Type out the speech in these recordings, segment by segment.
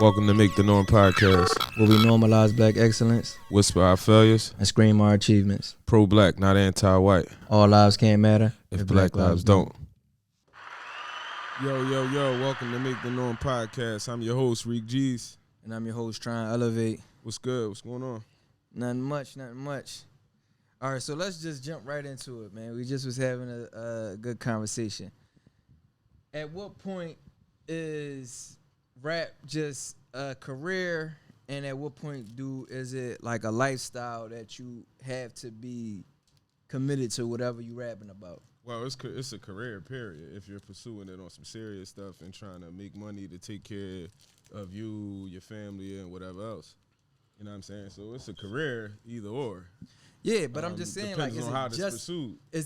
Welcome to Make the Norm podcast, where we normalize black excellence, whisper our failures, and scream our achievements. Pro-black, not anti-white. All lives can't matter if black lives don't. Yo, welcome to Make the Norm podcast. I'm your host, Reek G's. And I'm your host, Trying to Elevate. What's good? What's going on? Nothing much. All right, so let's just jump right into it, man. We just was having a good conversation. At what point is rap just a career, and at what point is it like a lifestyle that you have to be committed to whatever you rapping about? Well, it's a career, period. If you're pursuing it on some serious stuff and trying to make money to take care of you, your family, and whatever else. You know what I'm saying? So it's a carear, either or. Yeah, but I'm just saying, like, is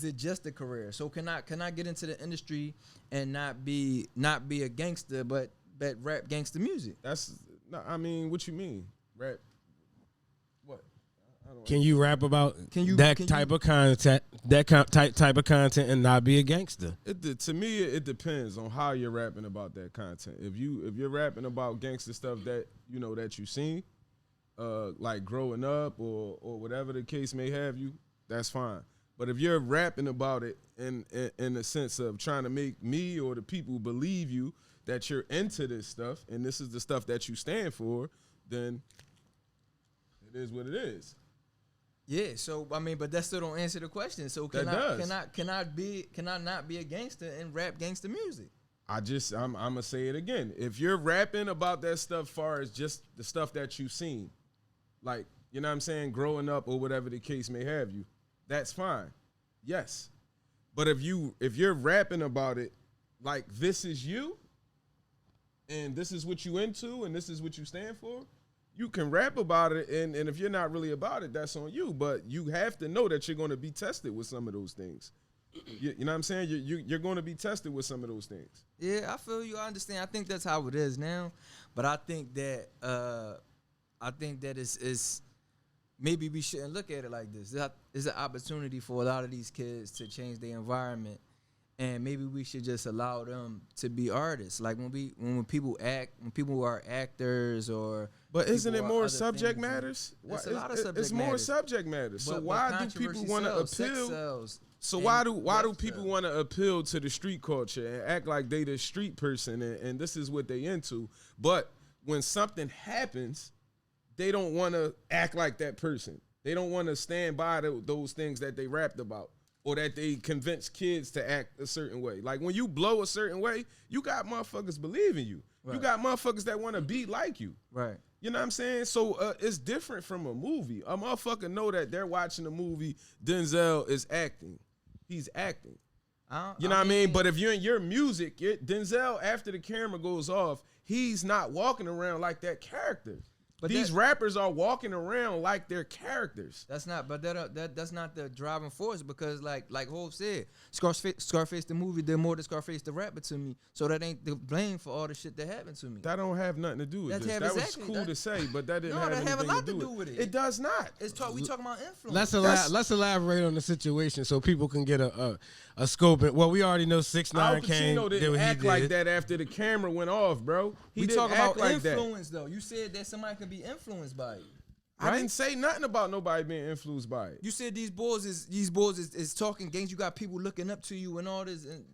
it just a career? So can I get into the industry and not be a gangster, but rap gangster music? What you mean? Rap what? Can you rap about type of content and not be a gangster? To me, it depends on how you're rapping about that content. If you're rapping about gangster stuff that that you seen, like growing up or whatever the case may have you, that's fine. But if you're rapping about it in the sense of trying to make me or the people believe you that you're into this stuff and this is the stuff that you stand for, then it is what it is. Yeah, so but that still don't answer the question. So can I not be a gangster and rap gangster music? I'm gonna say it again. If you're rapping about that stuff far as just the stuff that you've seen, like, you know what I'm saying, growing up or whatever the case may have you, that's fine. Yes. But if you're rapping about it like this is you and this is what you into and this is what you stand for, you can rap about it, and if you're not really about it, that's on you. But you have to know that you're going to be tested with some of those things. You know what I'm saying? You're going to be tested with some of those things. Yeah, I feel you. I understand. I think that's how it is now. But I think that it's maybe we shouldn't look at it like this. It's an opportunity for a lot of these kids to change their environment. And maybe we should just allow them to be artists. Like when people are actors or. But isn't it more subject matters? It's a lot of subject matters. It's more subject matters. So why do people want to appeal? So why do people want to appeal to the street culture and act like they the street person and this is what they into? But when something happens, they don't want to act like that person. They don't want to stand by those things that they rapped about. Or that they convince kids to act a certain way. Like when you blow a certain way, you got motherfuckers believing you. Right. You got motherfuckers that want to be like you. Right. You know what I'm saying? So it's different from a movie. A motherfucker know that they're watching a movie. Denzel is acting. He's acting. You know what I mean? But if you're in your music, Denzel, after the camera goes off, he's not walking around like that character. But these rappers are walking around like they're characters. That's not the driving force, because like Hov said, Scarface the movie did more than Scarface the rapper to me. So that ain't the blame for all the shit that happened to me. That don't have nothing to do with this. That was cool to say, but that didn't have anything a lot to do with it. It does not. We talking about influence. Let's elaborate on the situation so people can get a scope. Well, we already know 6ix9ine came. Al Pacino didn't act like that after the camera went off, bro. We talk about influence, though. You said that somebody can be influenced by it. Right? I didn't say nothing about nobody being influenced by it. You said these boys is talking gangs. You got people looking up to you and all this, and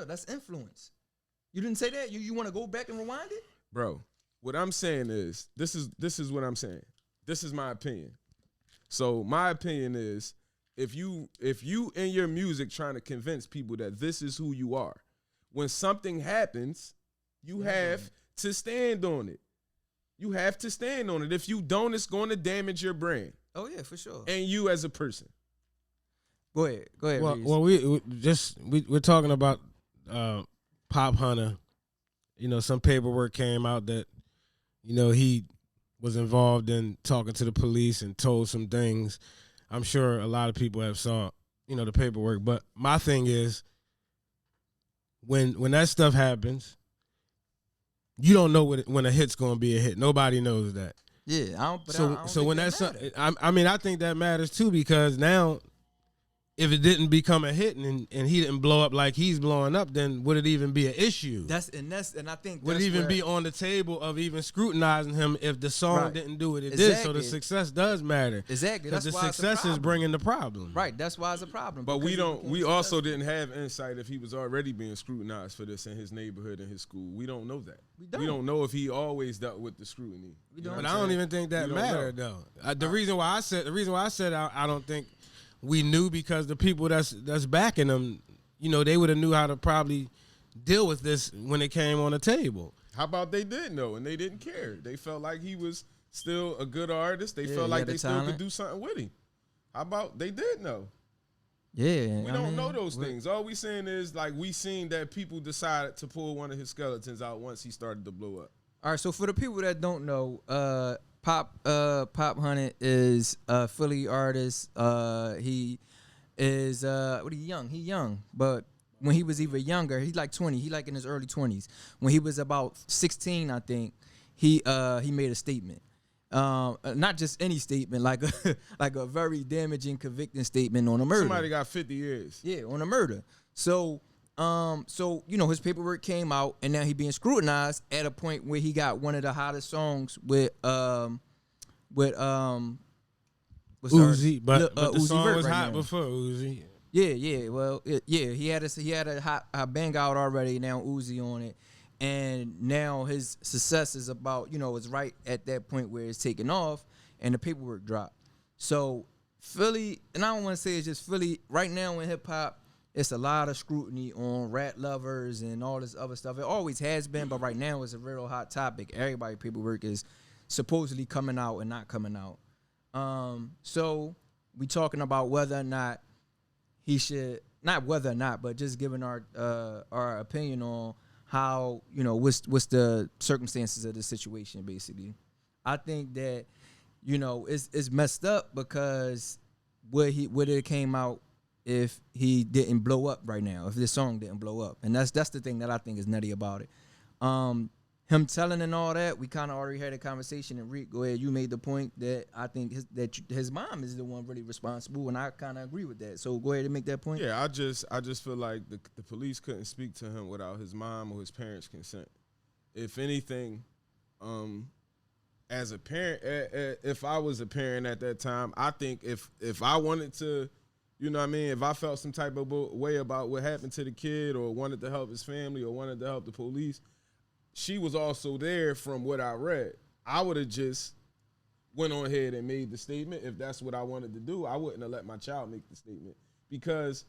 that's influence. You didn't say that. You want to go back and rewind it, bro? What I'm saying is this is what I'm saying. This is my opinion. So my opinion is if you in your music trying to convince people that this is who you are, when something happens, you have to stand on it. You have to stand on it. If you don't, it's going to damage your brand. Oh yeah, for sure. And you as a person. Go ahead. Well, we're talking about Pophunna. Some paperwork came out that he was involved in talking to the police and told some things. I'm sure a lot of people have saw the paperwork. But my thing is, when that stuff happens, you don't know when a hit's gonna be a hit. Nobody knows that. Yeah, I don't when that's, I think that matters too, because now if it didn't become a hit and he didn't blow up like he's blowing up, then would it even be an issue? And I think would it even be on the table of even scrutinizing him if the song didn't do what it did? So the success does matter. Exactly. That's the why success is bringing the problem. Right. That's why it's a problem. But we also didn't have insight if he was already being scrutinized for this in his neighborhood and his school. We don't know that. We don't know if he always dealt with the scrutiny. But I don't even think that mattered though. The reason why I said I don't think we knew, because the people that's backing them, they would have knew how to probably deal with this when it came on the table. How about they did know and they didn't care? They felt like he was still a good artist. They felt like they still could do something with him. How about they did know? Yeah. We don't know those things. All we saying is, like, we seen that people decided to pull one of his skeletons out once he started to blow up. All right, so for the people that don't know, Pophunna is a Philly artist. He is he young? He young, but when he was even younger, he's like 20. He like in his early 20s. When he was about 16, I think, he made a statement. Not just any statement, like a very damaging, convicting statement on a murder. Somebody got 50 years. Yeah, on a murder. So his paperwork came out, and now he being scrutinized at a point where he got one of the hottest songs with Uzi, but the Uzi song Vert was right hot now. before Uzi. Yeah. Well, he had a hot bang out already. Now Uzi on it, and now his success is about it's right at that point where it's taking off, and the paperwork dropped. So Philly, and I don't want to say it's just Philly right now in hip hop. It's a lot of scrutiny on rat lovers and all this other stuff. It always has been, but right now it's a real hot topic. Everybody's paperwork is supposedly coming out and not coming out. So we talking about whether or not he should, not whether or not, but just giving our opinion on how, what's the circumstances of the situation, basically. I think that, it's messed up because would it came out if he didn't blow up right now, if this song didn't blow up. And that's the thing that I think is nutty about it. Him telling and all that, we kind of already had a conversation. And Rick, go ahead, you made the point that I think his mom is the one really responsible, and I kind of agree with that. So go ahead and make that point. Yeah, I just feel like the police couldn't speak to him without his mom or his parents' consent. If anything, as a parent, if I was a parent at that time, I think if I wanted to, if I felt some type of way about what happened to the kid or wanted to help his family or wanted to help the police, she was also there from what I read. I would have just went on ahead and made the statement if that's what I wanted to do. I wouldn't have let my child make the statement because,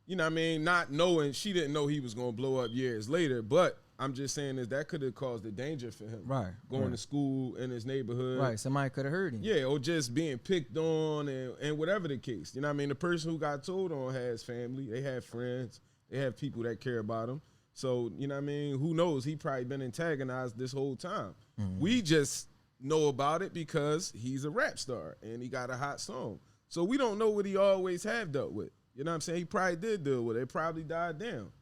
not knowing, she didn't know he was going to blow up years later, but I'm just saying is that could have caused a danger for him. Right. Going to school in his neighborhood. Right. Somebody could have heard him. Yeah, or just being picked on and whatever the case. The person who got told on has family. They have friends. They have people that care about him. So, who knows? He probably been antagonized this whole time. Mm-hmm. We just know about it because he's a rap star and he got a hot song. So we don't know what he always have dealt with. He probably did deal with it. It probably died down.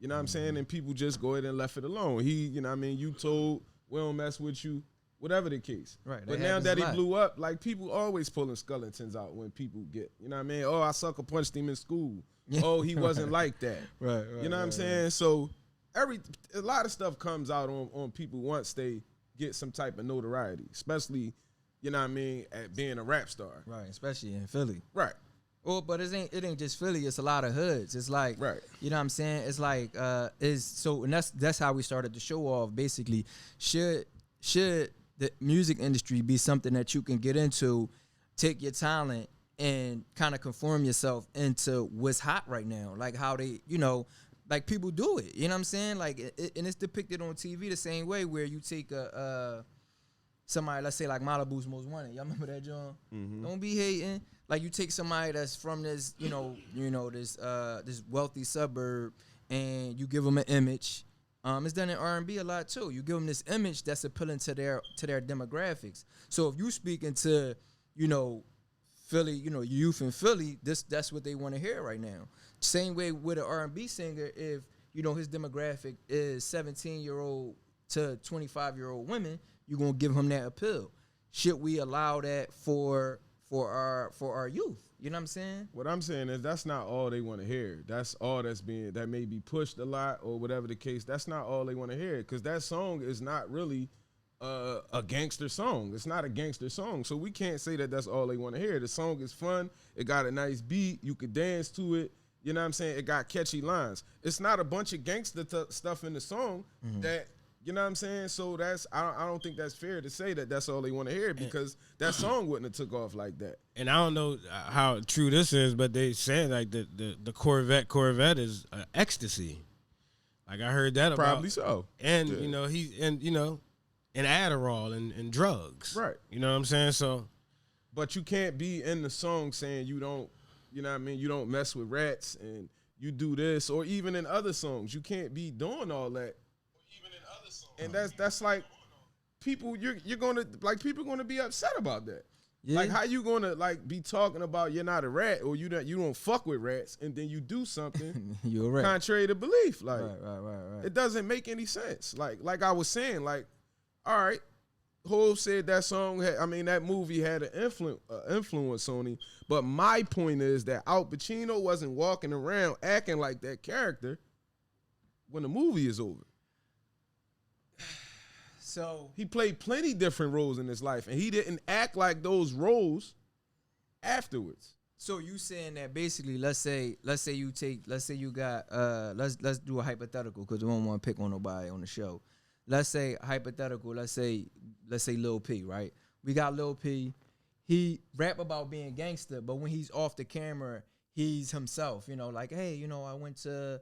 And people just go ahead and left it alone. He, you told, we don't mess with you, whatever the case. Right. But now that he blew up, like, people always pulling skeletons out when people get, oh, I sucker punched him in school. Oh, he wasn't like that. Right. You know what I'm saying? So a lot of stuff comes out on people once they get some type of notoriety, especially, at being a rap star. Right, especially in Philly. Right. Well, but it ain't just Philly. It's a lot of hoods. It's like, right. You know what I'm saying? It's like, and that's how we started the show off. Basically, should the music industry be something that you can get into, take your talent and kind of conform yourself into what's hot right now, like how they, like people do it. You know what I'm saying? Like, and it's depicted on TV the same way, where you take somebody, let's say like Malibu's Most Wanted. Y'all remember that, John? Mm-hmm. Don't be hating. Like, you take somebody that's from this, this wealthy suburb, and you give them an image. It's done in R&B a lot too. You give them this image that's appealing to their demographics. So if you speaking to, Philly, youth in Philly, that's what they want to hear right now. Same way with an R&B singer, if his demographic is 17-year-old to 25-year-old women, you're gonna give him that appeal. Should we allow that for for our youth. You know what I'm saying? What I'm saying is that's not all they want to hear. That's all that may be pushed a lot or whatever the case. That's not all they want to hear, because that song is not really a gangster song. It's not a gangster song, so we can't say that that's all they want to hear. The song is fun. It got a nice beat. You could dance to it. You know what I'm saying? It got catchy lines. It's not a bunch of gangster stuff in the song that, you know what I'm saying? So I don't think that's fair to say that that's all they want to hear, because that song wouldn't have took off like that. And I don't know how true this is, but they said like the Corvette is ecstasy. Like I heard that Probably so. And and Adderall and drugs. Right. You know what I'm saying? So, but you can't be in the song saying you don't, you know what I mean, you don't mess with rats and you do this, or even in other songs. You can't be doing all that. And that's like people you're gonna like people gonna be upset about that. Yeah. Like how you gonna like be talking about you're not a rat or you don't fuck with rats, and then you do something you're right. contrary to belief. Like right. It doesn't make any sense. Like I was saying, like, all right, Hov said that song that movie had an influence on him. But my point is that Al Pacino wasn't walking around acting like that character when the movie is over. So he played plenty different roles in his life, and he didn't act like those roles afterwards. So you saying that basically, let's say you got let's do a hypothetical, because we don't want to pick on nobody on the show. Let's say hypothetical. Let's say Lil P, right? We got Lil P. He rap about being gangster, but when he's off the camera, he's himself. You know, like, hey, you know, I went to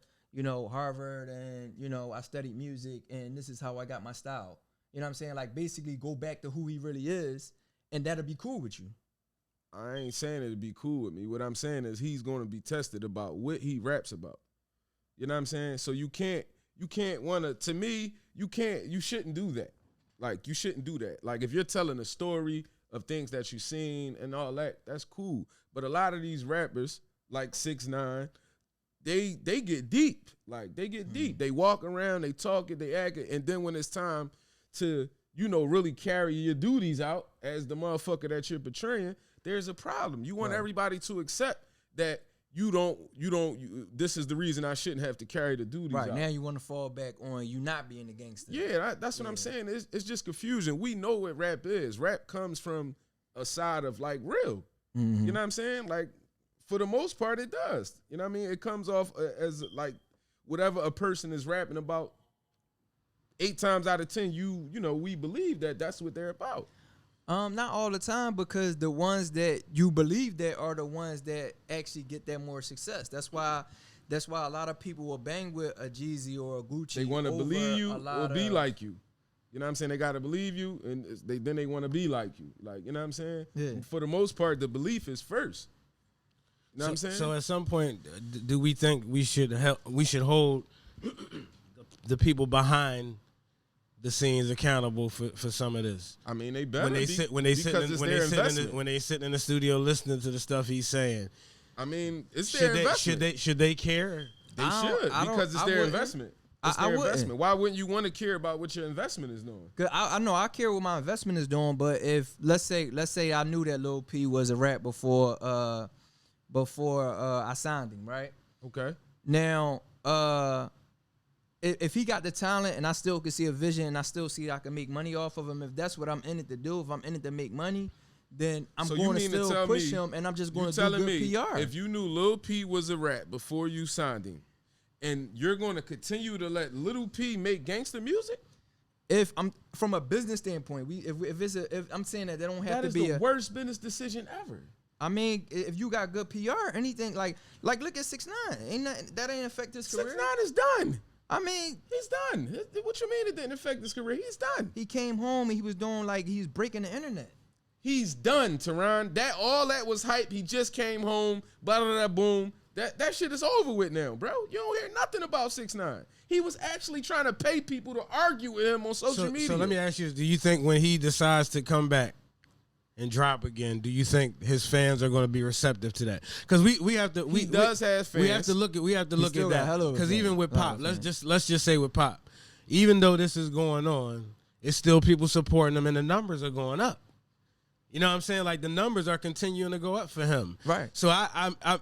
Harvard, and I studied music, and this is how I got my style. You know what I'm saying? Like, basically go back to who he really is, and that'll be cool with you. I ain't saying it'll be cool with me. What I'm saying is he's going to be tested about what he raps about. You know what I'm saying? So you can't want to, to me, you shouldn't do that. Like, you shouldn't do that. Like, if you're telling a story of things that you've seen and all that, that's cool. But a lot of these rappers, like 6ix9ine, they get deep. Like, they get deep. They walk around, they talk it, they act it, and then when it's time to, really carry your duties out as the motherfucker that you're portraying, there's a problem. You want everybody to accept that this is the reason I shouldn't have to carry the duties out. Right, now you want to fall back on you not being a gangster. Yeah, that's what I'm saying. It's just confusion. We know what rap is. Rap comes from a side of, like, real. You know what I'm saying? Like, for the most part, it does. You know what I mean? It comes off as, like, whatever a person is rapping about, 8 times out of 10, we believe that that's what they're about. Not all the time, because the ones that you believe that are the ones that actually get that more success. That's why a lot of people will bang with a Jeezy or a Gucci. They want to believe you or be like you. You know what I'm saying? They got to believe you, and then they want to be like you. Like, you know what I'm saying? Yeah. For the most part, the belief is first. You know what I'm saying? So at some point, do we think we should hold the people behind the scenes accountable for some of this? I mean, they better when they sit in the studio listening to the stuff he's saying. I mean, it's their investment. Should they care? They should, because it's their investment. It's their investment. Why wouldn't you want to care about what your investment is doing? Cause I know I care what my investment is doing, but if let's say I knew that Lil P was a rap before I signed him, right? Okay. Now, if he got the talent and I still can see a vision and I still see I can make money off of him, if that's what I'm in it to do, if I'm in it to make money, then I'm going to still push him, and I'm just going to do good PR. If you knew Lil P was a rat before you signed him, and you're going to continue to let Lil P make gangster music? If I'm from a business standpoint, if I'm saying that they don't have to be the worst business decision ever. I mean, if you got good PR, anything like look at 6ix9ine, that ain't affect his career. 6ix9ine is done. I mean, he's done. What you mean it didn't affect his career? He's done. He came home and he was doing he was breaking the internet. He's done, Teron. All that was hype. He just came home. Blah blah blah. Boom. That shit is over with now, bro. You don't hear nothing about 6ix9ine. He was actually trying to pay people to argue with him on social media. So let me ask you: do you think when he decides to come back and drop again, do you think his fans are going to be receptive to that? Because we have to. He does have fans. We have to look at that. Because even with Pop, let's just say with Pop, even though this is going on, it's still people supporting him and the numbers are going up. You know what I'm saying? Like the numbers are continuing to go up for him. Right. So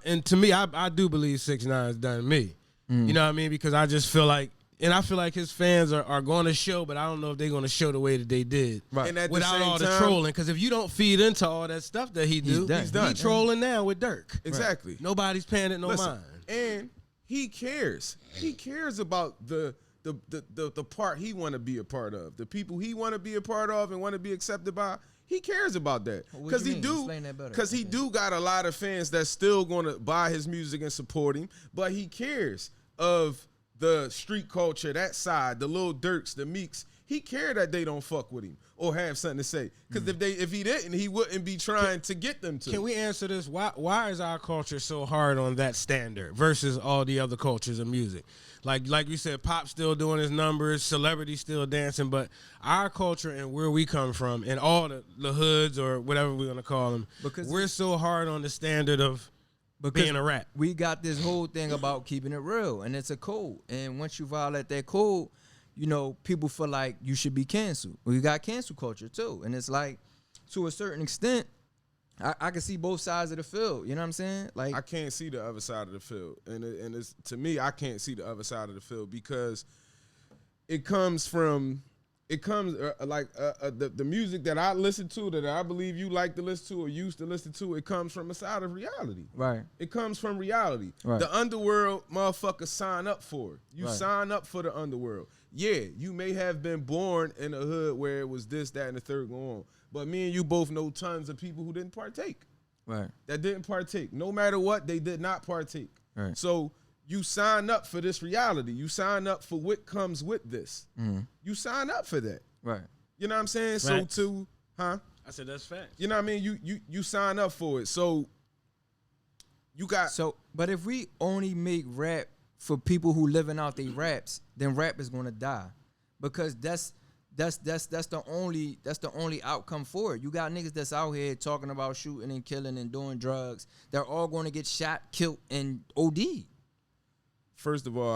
and to me, I do believe 6ix9ine has done me. You know what I mean? Because I just feel like, and I feel like his fans are going to show, but I don't know if they're going to show the way that they did. Right. And at the Without same all the time, trolling. Because if you don't feed into all that stuff that he do, He's done. he trolling now with Dirk. Exactly. Nobody's paying it no Listen, mind. and he cares. He cares about the part he want to be a part of, the people he want to be a part of and want to be accepted by. He cares about that because he do got a lot of fans that's still gonna buy his music and support him, but he cares of the street culture, that side, the Lil Durks, the Meeks. He care that they don't fuck with him or have something to say. Because if he didn't, he wouldn't be trying to get them to. Can we answer this? Why is our culture so hard on that standard versus all the other cultures of music? Like you said, pop still doing his numbers, celebrity still dancing, but our culture and where we come from and all the hoods or whatever we're gonna call them, because we're so hard on the standard of being a rap. We got this whole thing about keeping it real, and it's a code. And once you violate that code, you know, people feel like you should be canceled. We got cancel culture too, and it's like, to a certain extent, I can see both sides of the field. You know what I'm saying? Like, I can't see the other side of the field, and it's, to me, I can't see the other side of the field because it comes the music that I listen to, that I believe you like to listen to or used to listen to. It comes from a side of reality. right. It comes from reality. Right. The underworld, motherfuckers sign up for it. You Right. sign up for the underworld. Yeah, you may have been born in a hood where it was this, that, and the third going on. But me and you both know tons of people who didn't partake. Right. That didn't partake. No matter what, they did not partake. Right. So you sign up for this reality. You sign up for what comes with this. Mhm. You sign up for that. Right. You know what I'm saying? Facts. So I said that's facts. you know what I mean? You sign up for it. So you got But if we only make rap for people who living out their raps, then rap is gonna die, because that's the only outcome for it. You got niggas that's out here talking about shooting and killing and doing drugs. They're all going to get shot, killed, and OD. First of all,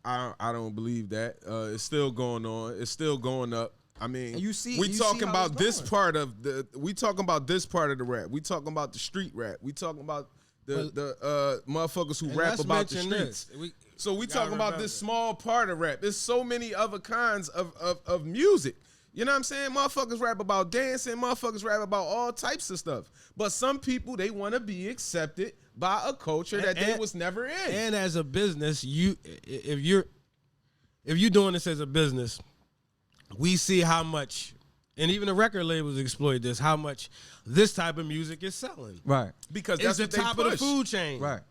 I don't believe that. It's still going on. It's still going up. I mean, And you see talking how about it's this going. part of the. We talking about this part of the rap. We talking about the street rap. We talking about the motherfuckers who And rap let's about the mention streets. this. So we gotta talking about remember. this small part of rap. There's so many other kinds of music. You know what I'm saying? Motherfuckers rap about dancing. Motherfuckers rap about all types of stuff. But some people, they want to be accepted by a culture that they was never in. And as a business, if you're doing this as a business, we see how much, and even the record labels exploit this, how much this type of music is selling. Right. Because It's that's the what they top of the push. food chain. Right.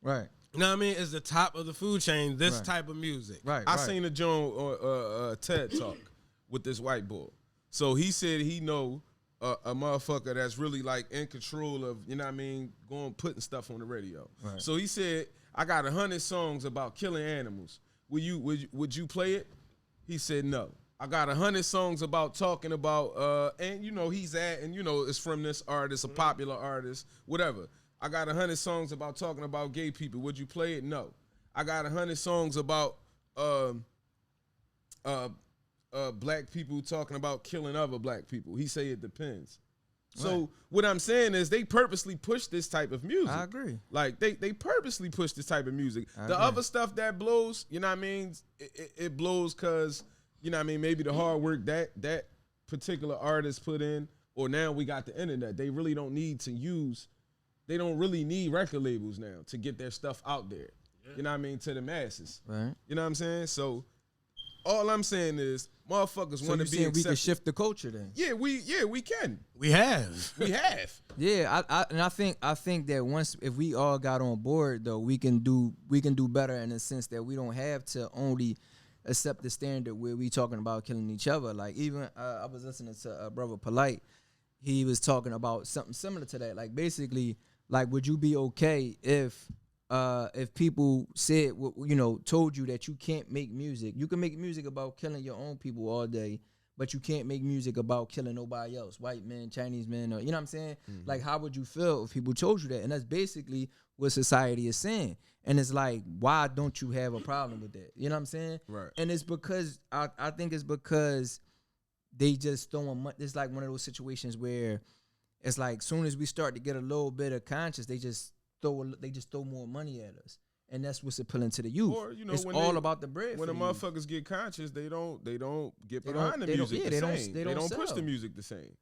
Right. You know what I mean? It's the top of the food chain, this Right. type of music. Right. I seen a Joan TED talk with this white boy. So he said he know a motherfucker that's really like in control of, you know what I mean, putting stuff on the radio. Right. So he said, I got 100 songs about killing animals. Would you play it? He said no. I got 100 songs about talking about and you know he's at, and you know it's from this artist, a popular artist, whatever. I got 100 songs about talking about gay people. Would you play it? No. I got 100 songs about black people talking about killing other black people. He say it depends. So what I'm saying is they purposely push this type of music. I agree. Like they purposely push this type of music. I The agree. other stuff that blows, you know what I mean? It blows because, you know what I mean, maybe the hard work that particular artist put in, or now we got the internet. They really don't need to use, they don't really need record labels now to get their stuff out there. You know what I mean? To the masses. Right. You know what I'm saying? So all I'm saying is motherfuckers So want you to be saying accepted. we can shift the culture then? Yeah, we can. We have. We have. Yeah, I think that once, if we all got on board though, we can do better in the sense that we don't have to only accept the standard where we talking about killing each other. Like even I was listening to Brother Polite. He was talking about something similar to that. Like basically, like would you be okay if people said, you know, told you that you can't make music. You can make music about killing your own people all day, but you can't make music about killing nobody else, white men, Chinese men, or, you know what I'm saying? Mm-hmm. Like, how would you feel if people told you that? And that's basically what society is saying. And it's like, why don't you have a problem with that? You know what I'm saying? Right. And it's because, I think it's because they just throwing money. It's like one of those situations where it's like soon as we start to get a little bit of conscience, they just throw more money at us. And that's what's appealing to the youth. Or, you know, it's all about the bread. When the motherfuckers get conscious, they don't get behind the music the same. They don't push the music the same.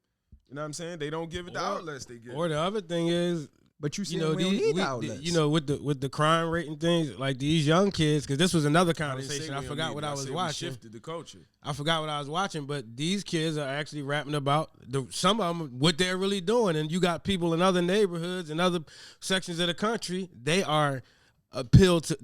You know what I'm saying? They don't give it the outlets they get. Or the other thing is, but you know, we don't need outlets. You know, with the crime rate and things, like these young kids, because this was another conversation. I forgot what I was watching. Shifted the culture. I forgot what I was watching, but these kids are actually rapping about some of them what they're really doing, and you got people in other neighborhoods and other sections of the country. They appeal to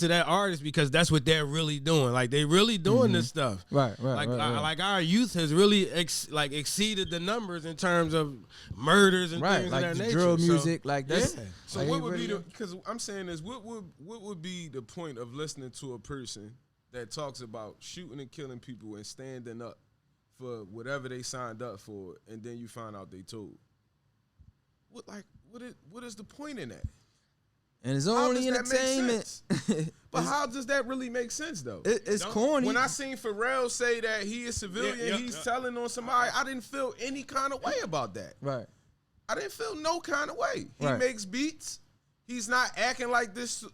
that artist because that's what they're really doing. Like they really doing this stuff. Right. Like our youth has really exceeded the numbers in terms of murders and things like of that nature. Drill music, like that's. Yeah. So like what would be because I'm saying is what would be the point of listening to a person that talks about shooting and killing people and standing up for whatever they signed up for, and then you find out they told? What is the point in that? And it's only entertainment. But how does that really make sense, though? It's corny. When I seen Pharrell say that he is civilian, he's telling on somebody, I didn't feel any kind of way about that. Right. I didn't feel no kind of way. He makes beats. He's not acting like this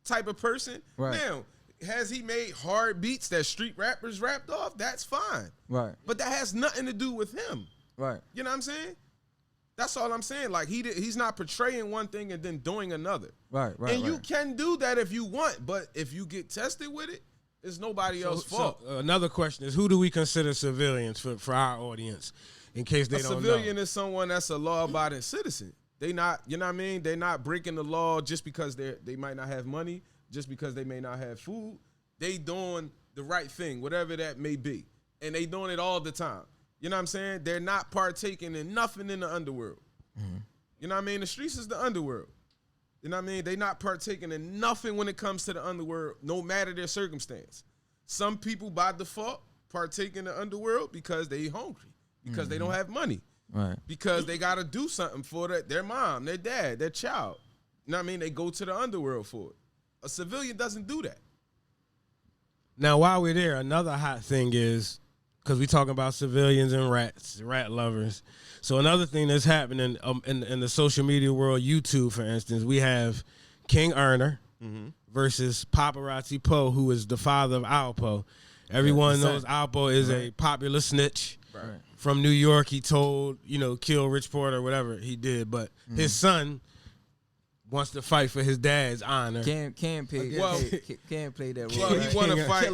type of person. Right. Now, has he made hard beats that street rappers rapped off? That's fine. Right. But that has nothing to do with him. Right. You know what I'm saying? That's all I'm saying. Like he's not portraying one thing and then doing another. Right. And you can do that if you want, but if you get tested with it, it's nobody else's fault. So another question is, who do we consider civilians for our audience, in case they don't know? A civilian is someone that's a law-abiding citizen. They not, you know what I mean? They're not breaking the law just because they might not have money, just because they may not have food. They doing the right thing, whatever that may be, and they doing it all the time. You know what I'm saying? They're not partaking in nothing in the underworld. Mm-hmm. You know what I mean? The streets is the underworld. You know what I mean? They're not partaking in nothing when it comes to the underworld, no matter their circumstance. Some people by default partake in the underworld because they hungry, because they don't have money, because they got to do something for their mom, their dad, their child. You know what I mean? They go to the underworld for it. A civilian doesn't do that. Now, while we're there, another hot thing is, because we talking about civilians and rat lovers. So another thing that's happening in the social media world, YouTube, for instance, we have Kingearner versus Paparazzi Poe, who is the father of Alpo. Everyone knows Alpo is a popular snitch from New York. He told, kill Rich Porter or whatever he did. But his son wants to fight for his dad's honor. Can't play that role. Well, he want to fight.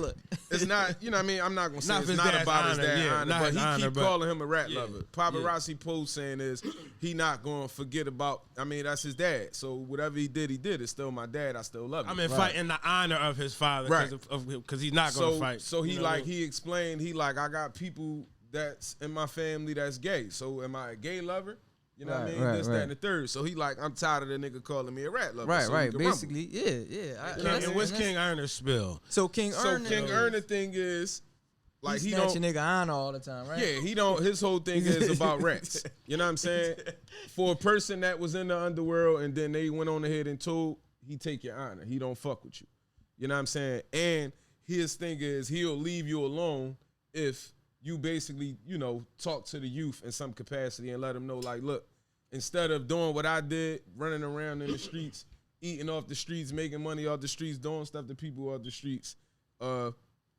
It's not, you know what I mean? I'm not going to say it's not about his dad's honor, but he keep calling him a rat lover. Paparazzi Post saying is he not going to forget about, that's his dad. So whatever he did. It's still my dad. I still love him. Fighting the honor of his father because he's not going to fight. So he explained, I got people that's in my family that's gay. So am I a gay lover? You know what I mean? This, that, and the third. So he I'm tired of the nigga calling me a rat lover. Right. Basically, yeah. And what's Kingearner's spill? So Kingearner thing is, like he snatch a nigga honor all the time, right? Yeah, he don't. His whole thing is about rats. You know what I'm saying? For a person that was in the underworld and then they went on ahead and told, he take your honor. He don't fuck with you. You know what I'm saying? And his thing is he'll leave you alone if you basically, talk to the youth in some capacity and let them know, like, look, instead of doing what I did, running around in the streets, eating off the streets, making money off the streets, doing stuff to people off the streets,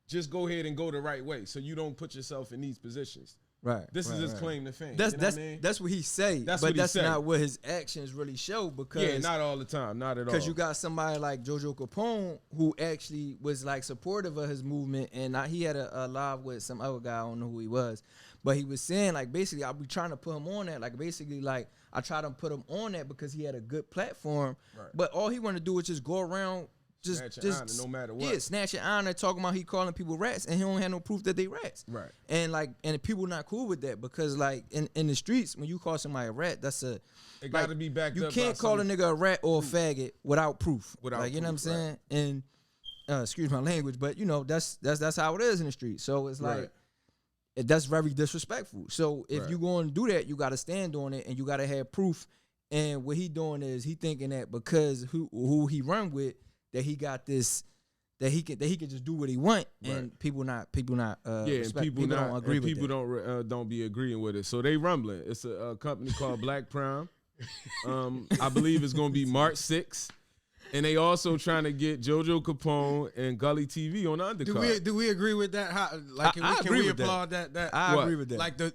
just go ahead and go the right way so you don't put yourself in these positions. Right. This is his claim to fame. That's what he say. That's not what his actions really show. Because not all the time, not at all. Because you got somebody like Jojo Capone who actually was like supportive of his movement, and he had a live with some other guy. I don't know who he was, but he was saying like basically I'll be trying to put him on that. Like basically like I try to put him on that because he had a good platform. Right. But all he want to do is just go around. Just honor, no matter what. Yeah, snatch your honor, talking about he calling people rats, and he don't have no proof that they rats. Right. And people not cool with that because like in the streets, when you call somebody a rat, it got to be backed up. You can't call a nigga a rat or a faggot without proof. You know what I'm saying? Right. And excuse my language, but that's how it is in the street. So it's like that's very disrespectful. So if you going to do that, you got to stand on it and you got to have proof. And what he doing is he thinking that because who he run with, that he got this that he could just do what he want, and Right. people not and people don't agree with people that. don't be agreeing with it. So they rumbling. It's a company called Black Prime. I believe it's gonna be March 6th. And they also trying to get JoJo Capone and Gully TV on the undercard. Do we agree with that? Like, I can agree we with applaud that? I agree with that. Like the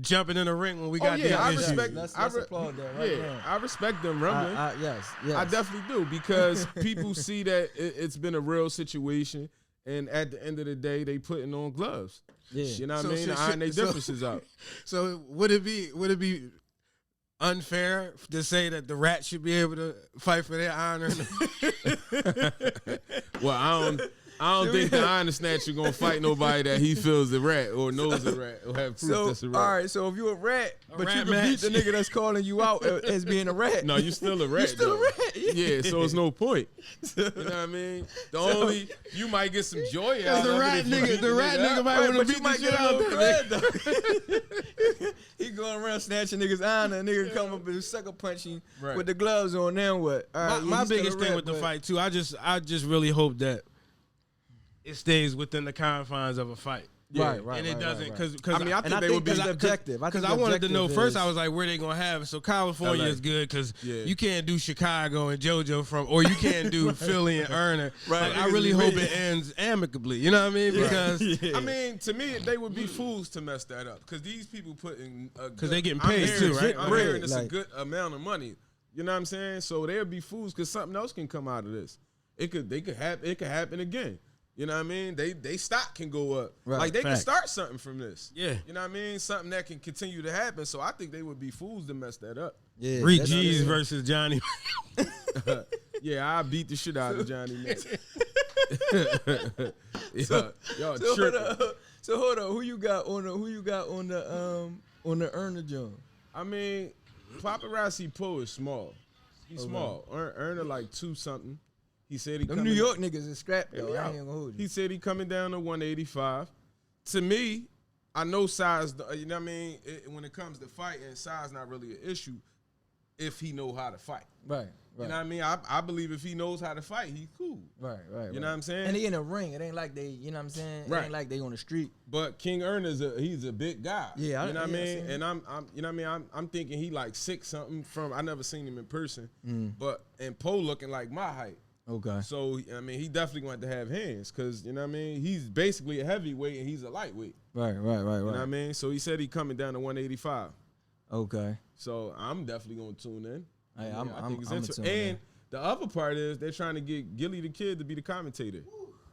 jumping in the ring when we got yeah, I issues. respect. Let's I applaud that right now. I respect them rumbling. Yes. I definitely do, because people see that it's been a real situation, and at the end of the day, they putting on gloves. Yeah. You know what So I mean? shit- Iron their so- differences out. So would it be unfair to say that the Rat should be able to fight for their honor? Well, I don't think the Iron Snatcher gonna fight nobody that he feels a rat or knows a rat or have proof So that's a rat. all right, so if you a rat, but rat you can match. beat the nigga that's calling you out as being a rat. No, you still a rat. You still a though. rat. Yeah, so it's no point. You know what I mean? Only you might get some joy out the of rat it. if you nigga, beat the rat nigga up. might want to But beat you the might shit get a out little that bread though. He going around snatching niggas' honor, and nigga come up and sucker punch him Right. with the gloves on. Then what? All right, My he's still biggest a thing rat, with the but- fight too, I just really hope that it stays within the confines of a fight. Yeah. Right. And it doesn't, right. because I mean, I And think I they think would be. that's the objective. Because think I the wanted to know objective first. is- I was like, where they gonna have it? So California LA. is good because Yeah. you can't do Chicago and JoJo or you can't do Philly and Erner. Right. Like, I really hope it ends amicably. You know what I mean? Because I mean, to me, they would be fools to mess that up, because these people putting because they getting paid too, right? I'm Bread, hearing it's a like- good amount of money. You know what I'm saying? So they'll be fools, because something else can come out of this. It could happen again. You know what I mean? They stock can go up. Right. Like they Facts. can start something from this. Yeah. You know what I mean? Something that can continue to happen. So I think they would be fools to mess that up. Yeah, Three that's- G's versus Johnny. Yeah, I beat the shit out of Johnny Mac. Y'all So tripping. hold up. Who you got on the Erner John? I mean, Paparazzi Poe is small. He's small. Earner like 2 something. He said he Them coming. New York niggas is scrapped though. Yeah. I ain't gonna hold you. He said he coming down to 185. To me, I know size. You know what I mean? When it comes to fighting, size not really an issue if he know how to fight. Right. You know what I mean? I believe if he knows how to fight, he's cool. Right. You know what I'm saying? And he in a ring. It ain't like they, you know what I'm saying? It Right. ain't like they on the street. But Kingearner he's a big guy. Yeah, you know what I yeah, I mean. seen And I'm you know what I mean. I'm thinking he like 6 something. I never seen him in person. But and Poe looking like my height. Okay. So I mean, he definitely going to have hands, because you know what I mean. He's basically a heavyweight and he's a lightweight. Right. You know what I mean. So he said he coming down to 185. Okay. So I'm definitely gonna tune in. Hey, Yeah, I'm interesting. tune in. And the other part is they're trying to get Gilly the Kid to be the commentator.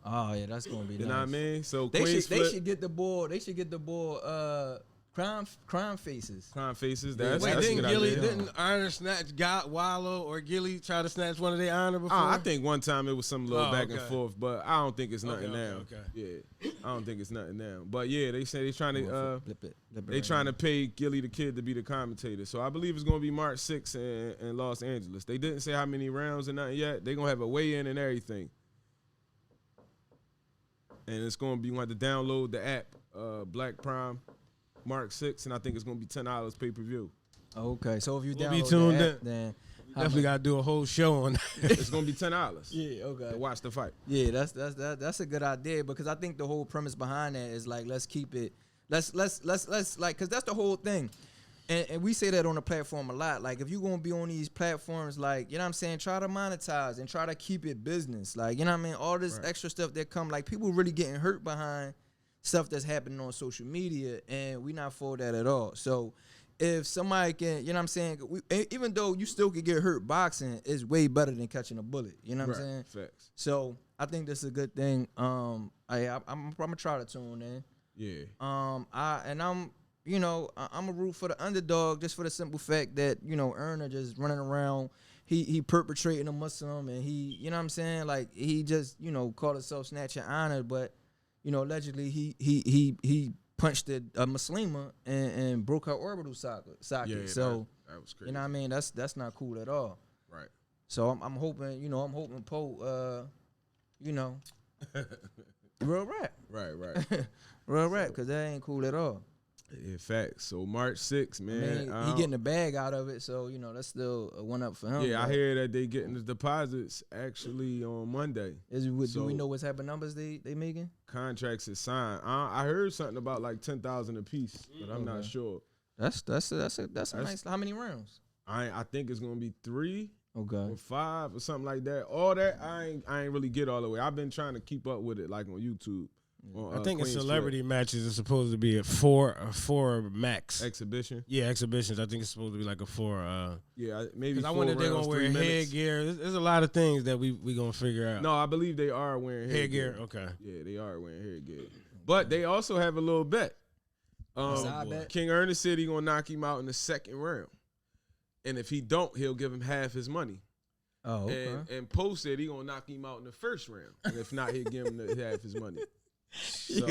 Oh yeah, that's gonna be You nice. know what I mean? So They Quays should get the boy. They should get the boy. Crime faces. Crime Faces. Yeah, That's, Wait, that's a didn't good Gilly, idea. didn't Erner snatch Wallow or Gilly try to snatch one of their honor before? I think one time it was some little Oh, back and okay. forth, but I don't think it's nothing Okay, now. okay. Yeah, I don't think it's nothing now. But yeah, they say they trying to Flip it they right trying now. to pay Gilly the Kid to be the commentator. So I believe it's gonna be March 6th in Los Angeles. They didn't say how many rounds or nothing yet. They gonna have a weigh-in and everything, and it's gonna be want to download the app Black Prime March 6th, and I think it's gonna be $10 pay-per-view. Okay, so if you We'll be download tuned the app, in. then how Definitely much- got to do a whole show on that. It's gonna be $10 Yeah. Okay. to watch the fight. Yeah, that's a good idea, because I think the whole premise behind that is like, let's keep it, let's like, because that's the whole thing, and we say that on the platform a lot. Like, if you're gonna be on these platforms, like, you know what I'm saying, try to monetize and try to keep it business. Like, you know what I mean, all this extra stuff that come, like, people really getting hurt behind stuff that's happening on social media, and we not for that at all. So if somebody can, you know what I'm saying, even though you still could get hurt, boxing is way better than catching a bullet. You know what I'm saying? Facts. So I think this is a good thing. I'm gonna try to tune in. Yeah. I'm a root for the underdog, just for the simple fact that, you know, Erner just running around. He perpetrating a Muslim, and he, you know what I'm saying, like, he just, you know, called himself snatching honor, but, you know, allegedly he punched a Muslima and broke her orbital socket. Yeah, So that was crazy. you know what I mean? That's not cool at all. Right. So I'm hoping Poe, you know, real rap. Right. Real rap, because that ain't cool at all. Yeah, facts. So March 6th, man. He getting the bag out of it, so that's still a one up for him. Yeah, I hear that they getting the deposits actually on Monday. Do we know what type of numbers they making? Contracts is signed. I heard something about like 10,000 a piece, but I'm not sure. That's a nice. How many rounds? I think it's gonna be 3 Okay. or 5 or something like that. All that I ain't really get all the way. I've been trying to keep up with it like on YouTube. I think Queens celebrity Trip. matches are supposed to be a four max. Exhibition. Yeah, exhibitions. I think it's supposed to be like a 4. Yeah, maybe. I wonder if they're gonna wear headgear. There's a lot of things that we gonna figure out. No, I believe they are wearing headgear. Okay. Yeah, they are wearing headgear. But they also have a little bet. Kingearner said he gonna knock him out in the second round, and if he don't, he'll give him half his money. Oh, okay. And Poe said he gonna knock him out in the first round, and if not, he'll give him half his money. So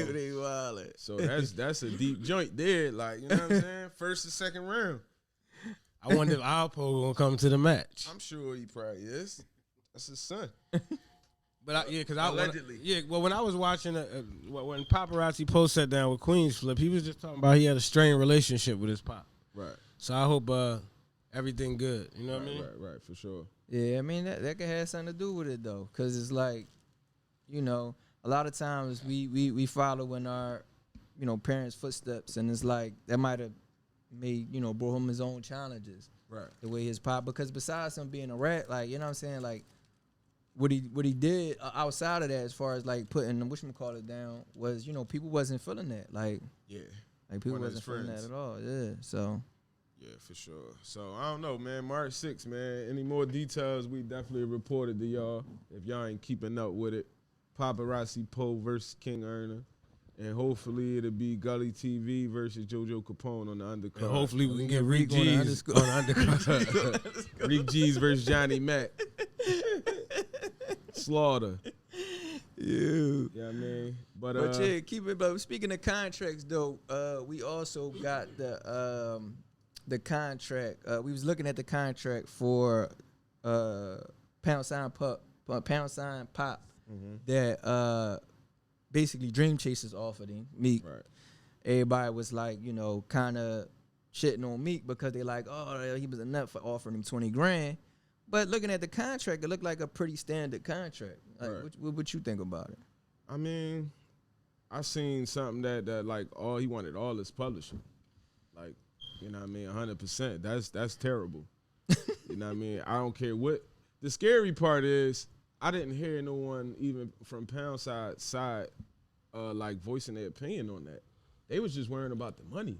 that's a deep joint there, like, you know what I'm saying? First and second round. I wonder if Alpo gonna come to the match. I'm sure he probably is. That's his son. But Allegedly. when I was watching when Paparazzi Post sat down with Queens Flip, he was just talking about he had a strained relationship with his pop. Right. So I hope everything good. You know what I mean? Right, for sure. Yeah, I mean that could have something to do with it though, because it's like, a lot of times we follow in our, parents' footsteps, and it's like that might have made, brought him his own challenges. Right. The way his pop, because besides him being a rat, like, you know what I'm saying, like what he did outside of that, as far as like putting whatchamacallit down, was, people wasn't feeling that. Like, yeah. Like people wasn't feeling that at all. Yeah. So yeah, for sure. So I don't know, man. March 6th, man. Any more details, we definitely reported to y'all. If y'all ain't keeping up with it. Paparazzi Poe versus Kingearner. And hopefully it'll be Gully TV versus JoJo Capone on the undercard. And hopefully we can get Rick G's on the undercard. Rick G's versus Johnny Mac. Slaughter. Yeah, I mean. But yeah, keep it. But speaking of contracts, though, we also got the contract. We was looking at the contract for PoundsidePop. That basically Dream Chasers offered him, Meek. Right. Everybody was like, kind of shitting on Meek because they like, oh, he was a nut for offering him 20 grand. But looking at the contract, it looked like a pretty standard contract. Like, right. what you think about it? I mean, I seen something that like he wanted all his publishing. Like, you know what I mean, 100%. That's terrible. You know what I mean? I don't care what. The scary part is I didn't hear no one even from Poundside side like voicing their opinion on that. They was just worrying about the money.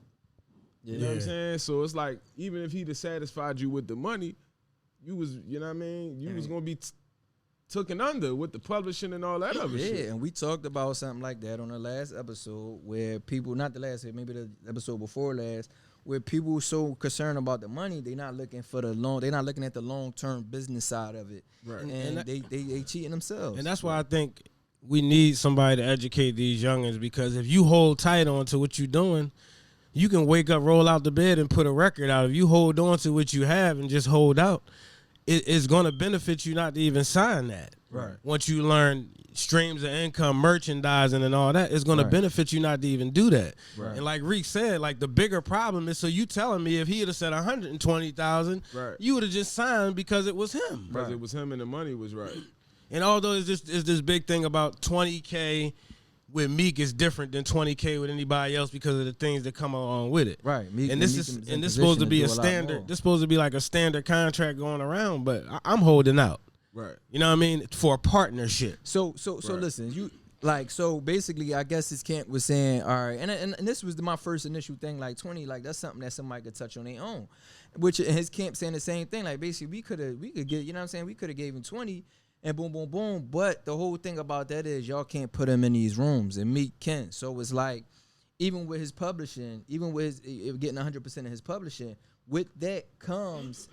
You know what I'm saying? So it's like, even if he'd have satisfied you with the money, you was, you know what I mean? You was going to be taken under with the publishing and all that other shit. Yeah, and we talked about something like that on the last episode where people, not the last, maybe the episode before last, where people were so concerned about the money, they're not looking for they're not looking at the long-term business side of it. Right. And they cheating themselves. And that's why I think we need somebody to educate these youngins, because if you hold tight on to what you're doing, you can wake up, roll out the bed, and put a record out. If you hold on to what you have and just hold out, it's going to benefit you not to even sign that. Right. Once you learn streams of income, merchandising, and all that, it's going to benefit you not to even do that. Right. And like Reek said, like the bigger problem is, so you telling me if he had said 120,000, you would have just signed because it was him. Because it was him and the money was right. And although it's this big thing about 20K with Meek is different than 20K with anybody else because of the things that come along with it. Right. And this is supposed to be a standard. This supposed to be like a standard contract going around, but I'm holding out. Right. You know what I mean? For a partnership. So listen, you like, so basically I guess this camp was saying, all right, and this was my first initial thing, like 20, like that's something that somebody could touch on their own. Which his camp saying the same thing. Like basically we could get, you know what I'm saying, we could have gave him 20 and boom, boom, boom. But the whole thing about that is y'all can't put him in these rooms, and Meek can. So it's like, even with his publishing, even with his getting 100% of his publishing, with that comes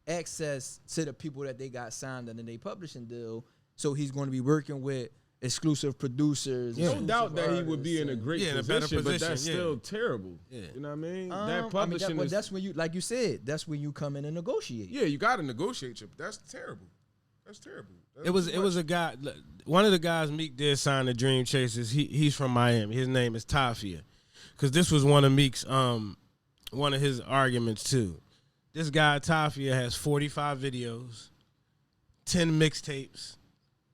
access to the people that they got signed under their publishing deal. So he's going to be working with exclusive producers. No doubt that he would be in a great position, a better position, but that's still terrible. Yeah. You know what I mean? That publishing is... That's when you, like you said, that's when you come in and negotiate. Yeah, you got to negotiate, but that's terrible. That's terrible. It was a guy. One of the guys Meek did sign the Dream Chasers. He's from Miami. His name is Tafia, because this was one of Meek's one of his arguments too. This guy Tafia has 45 videos, 10 mixtapes.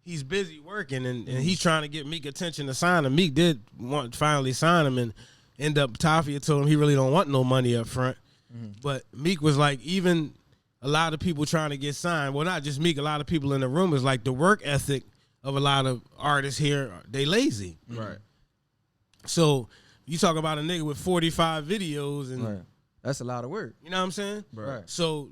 He's busy working, and he's trying to get Meek attention to sign him. Meek did finally sign him, and end up Tafia told him he really don't want no money up front. But Meek was like, even a lot of people trying to get signed, well, not just Meek, a lot of people in the room is like the work ethic of a lot of artists here, they lazy. Right. So you talk about a nigga with 45 videos, and that's a lot of work. You know what I'm saying? Right. So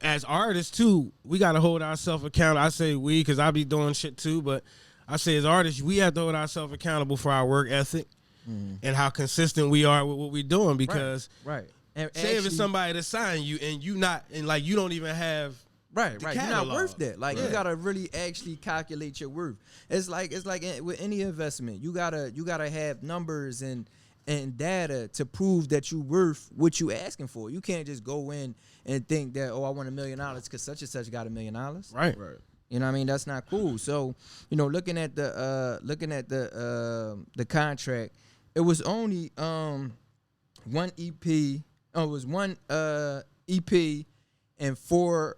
as artists too, we got to hold ourselves accountable. I say we, because I be doing shit too, but I say as artists, we have to hold ourselves accountable for our work ethic and how consistent we are with what we're doing, because right. And say if it's somebody to sign you and you not, and like you don't even have right. You're not worth that. Like you gotta really actually calculate your worth. It's like with any investment, you gotta have numbers and data to prove that you worth what you asking for. You can't just go in and think that, oh, I want $1 million because such and such got $1 million. Right. You know what I mean? That's not cool. So, you know, looking at the contract, it was only one EP. Oh, it was one EP and 4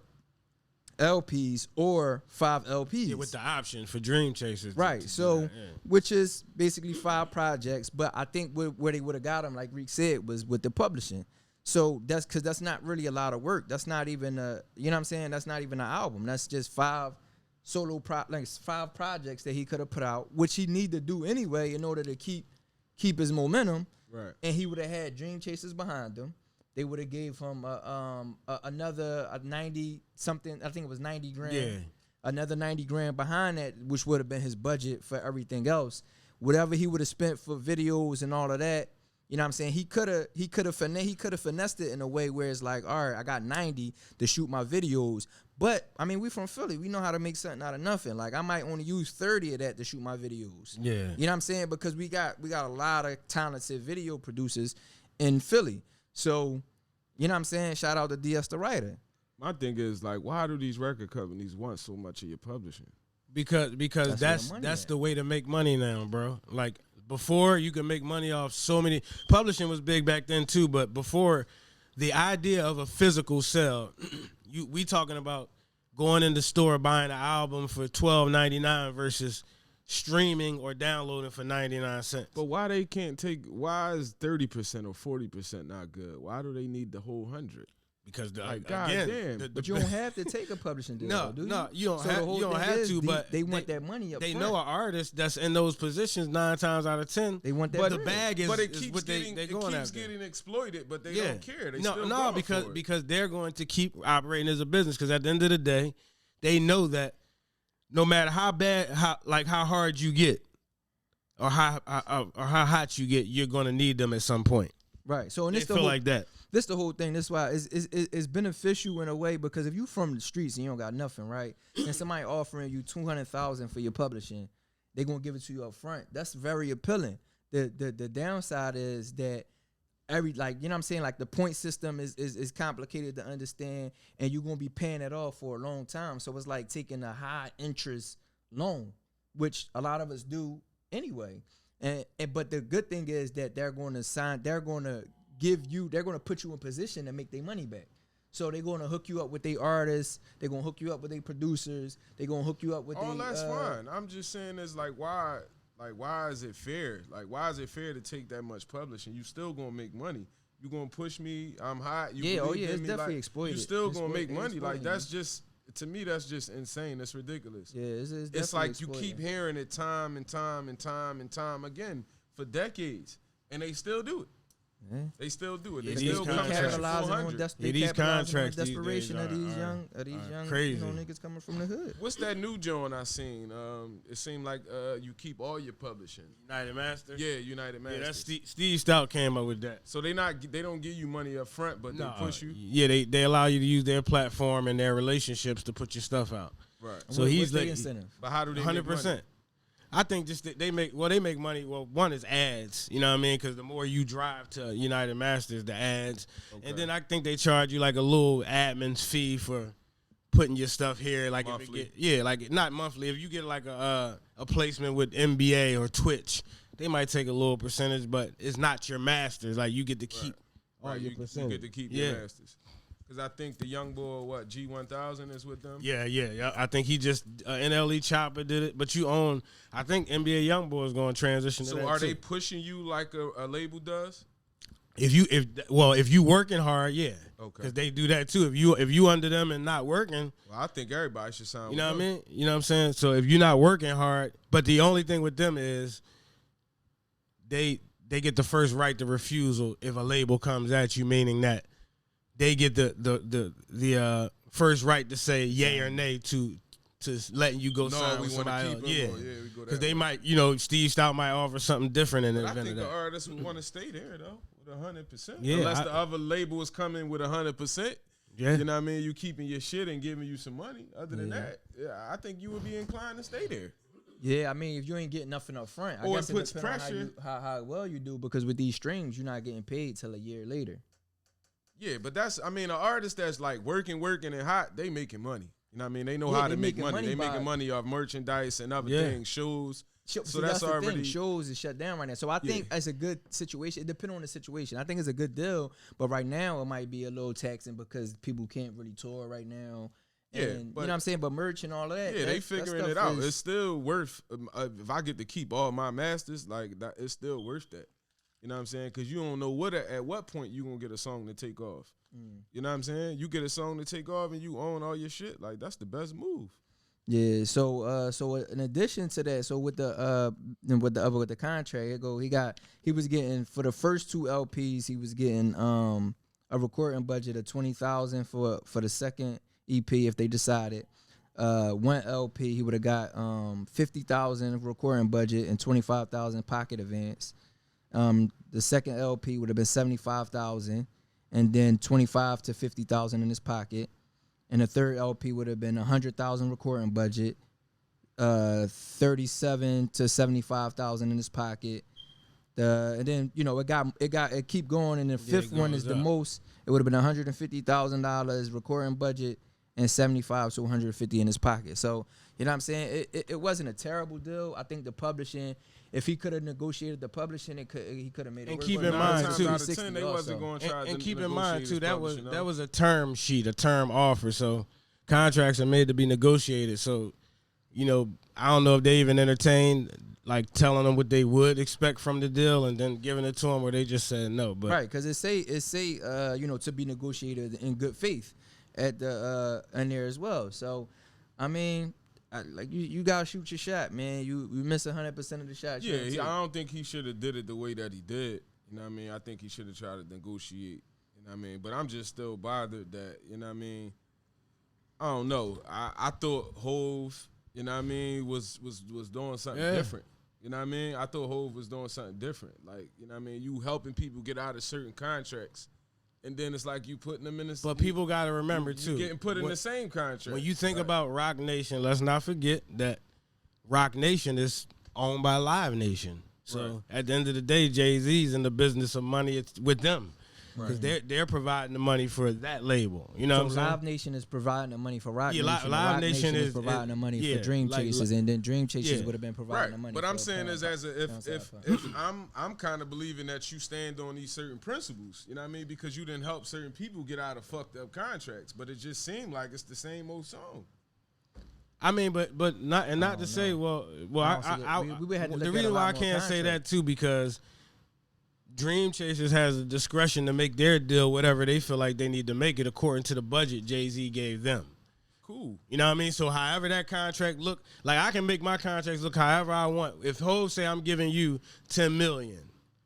LPs or 5 LPs. Yeah, with the option for Dream Chasers. Right. So, which is basically 5 projects. But I think where they would have got them, like Reek said, was with the publishing. So that's because that's not really a lot of work. That's not even you know what I'm saying? That's not even an album. That's just 5 5 projects that he could have put out, which he need to do anyway in order to keep his momentum. Right. And he would have had Dream Chasers behind him. They would have gave him another 90 something. I think it was 90 grand. Yeah. Another 90 grand behind that, which would have been his budget for everything else. Whatever he would have spent for videos and all of that, you know what I'm saying? He could have finessed it in a way where it's like, all right, I got 90 to shoot my videos. But I mean, we from Philly. We know how to make something out of nothing. Like I might only use 30 of that to shoot my videos. Yeah. You know what I'm saying? Because we got a lot of talented video producers in Philly. So, you know what I'm saying? Shout out to DS the writer. My thing is, like, why do these record companies want so much of your publishing? Because that's the way to make money now, bro. Like before, you could make money off so many. Publishing was big back then too, but before, the idea of a physical sale, we talking about going in the store buying an album for $12.99 versus streaming or downloading for 99 cents. But why they can't why is 30% or 40% not good? Why do they need the whole 100? Because but you don't have to take a publishing deal. No, you don't have to. But they want that money up. They know an artist that's in those positions 9 times out of 10. They want that. But the bag is, but it is keeps what getting, they going after. It keeps getting exploited, but they don't care. They because they're going to keep operating as a business. Because at the end of the day, they know that no matter how bad, how hard you get, or how hot you get, you're going to need them at some point. Right. So they feel like that. This the whole thing. This why it's beneficial in a way, because if you from the streets and you don't got nothing, right, and somebody offering you $200,000 for your publishing, they gonna give it to you up front. That's very appealing. The downside is that you know what I'm saying, like the point system is complicated to understand, and you're gonna be paying it off for a long time. So it's like taking a high interest loan, which a lot of us do anyway. But the good thing is that they're going to put you in position to make their money back. So they're going to hook you up with their artists. They're going to hook you up with their producers. They're going to hook you up with all that's fine. I'm just saying is why is it fair? Like, why is it fair to take that much publishing? You still going to make money. You going to push me. I'm hot. It's definitely exploited. You still going to make money. Like, that's just, to me, that's just insane. That's ridiculous. Yeah, it's like you keep hearing it time and time and time and time again for decades, and they still do it. Yeah. They still do it. Yeah, they still capitalizing on these contracts. Desperation of these young crazy. Niggas coming from the hood. What's that new joint I seen? It seemed like you keep all your publishing. United Masters. Yeah, United Masters. Yeah, that's Steve Stout came up with that. So they don't give you money up front, but they push you. Yeah, they allow you to use their platform and their relationships to put your stuff out. Right. So he's like, incentive? But how do they 100%? I think just they make money. Well, one is ads, you know what I mean? Because the more you drive to United Masters, the ads, and then I think they charge you like a little admin's fee for putting your stuff here. Like monthly. like not monthly. If you get like a placement with NBA or Twitch, they might take a little percentage, but it's not your masters. Like you get to keep all your you percentage. get to keep your masters. Because I think the young boy, G1000 is with them? Yeah. I think he just, NLE Chopper did it. But you own, I think NBA Youngboy is going to transition to that So are too. they pushing you like a label does? If you working hard, yeah. Okay. Because they do that too. If you under them and not working. Well, I think everybody should sign You know with what I them. mean? You know what I'm saying? So if you're not working hard, but the only thing with them is they get the first right to refusal if a label comes at you, meaning that they get the first right to say yay or nay to letting you go sign with somebody else. Yeah, because they might, Steve Stout might offer something different in the event I think of that. the artists would want to stay there though, with 100%. Yeah, unless the other label is coming with 100%. Yeah, you know what I mean. You keeping your shit and giving you some money. Other than that, I think you would be inclined to stay there. Yeah, I mean, if you ain't getting nothing up front, I guess it puts pressure on how well you do, because with these streams, you're not getting paid till a year later. Yeah, but an artist that's like working and hot, they making money. You know what I mean? They know how to make money. They making money off merchandise and other things, shows. So that's already the thing. Shows is shut down right now. So I think it's a good situation. It depends on the situation. I think it's a good deal, but right now it might be a little taxing because people can't really tour right now. And, you know what I'm saying? But merch and all of that. Yeah, they figuring it out. It's still worth, if I get to keep all my masters, like that, it's still worth that. You know what I'm saying? Because you don't know at what point you going to get a song to take off. You know what I'm saying? You get a song to take off and you own all your shit. Like, that's the best move. Yeah, so in addition to that, so with the contract, he was getting, for the first 2 LPs, he was getting a recording budget of $20,000 for the second EP if they decided. 1 LP he would have got $50,000 recording budget and $25,000 pocket advance. The second LP would have been $75,000 and then $25,000 to $50,000 in his pocket. And the third LP would have been $100,000 recording budget, $37,000 to $75,000 in his pocket. And then it keep going. And the fifth one is the most. It would have been $150,000 recording budget and $75,000 to $150,000 in his pocket. So you know what I'm saying? It wasn't a terrible deal. I think the publishing, if he could have negotiated the publishing, he could have made it work. And keep in mind too, they wasn't going to try and to keep in mind too, that was a term sheet, a term offer. So contracts are made to be negotiated. So, I don't know if they even entertained like telling them what they would expect from the deal and then giving it to them, or they just said no. But right, because it say to be negotiated in good faith at the in there as well. So, I mean, you gotta shoot your shot, man. You miss 100% of the shots. Yeah, I don't think he should have did it the way that he did. You know what I mean? I think he should have tried to negotiate. You know what I mean? But I'm just still bothered that, you know what I mean? I don't know. I thought Hove, you know what I mean, was doing something different. You know what I mean? I thought Hove was doing something different. Like, you know what I mean? You helping people get out of certain contracts. And then it's like you putting them in the... But people got to remember, too. You getting put in the same contract. When you think about Rock Nation, let's not forget that Rock Nation is owned by Live Nation. So at the end of the day, Jay-Z's in the business of money. It's with them. Because they're providing the money for that label. You know what I'm saying? Live Nation is providing the money for Rock Nation. Live Nation is providing the money for Dream Chasers, and then Dream Chasers would have been providing the money. But I'm saying is if I'm kind of believing that you stand on these certain principles, you know what I mean? Because you didn't help certain people get out of fucked up contracts, but it just seemed like it's the same old song. I mean, but not to say, the reason why I can't say that too, because Dream Chasers has the discretion to make their deal whatever they feel like they need to make it according to the budget Jay-Z gave them. Cool. You know what I mean? So however that contract look, like I can make my contracts look however I want. If Hov say I'm giving you $10 million,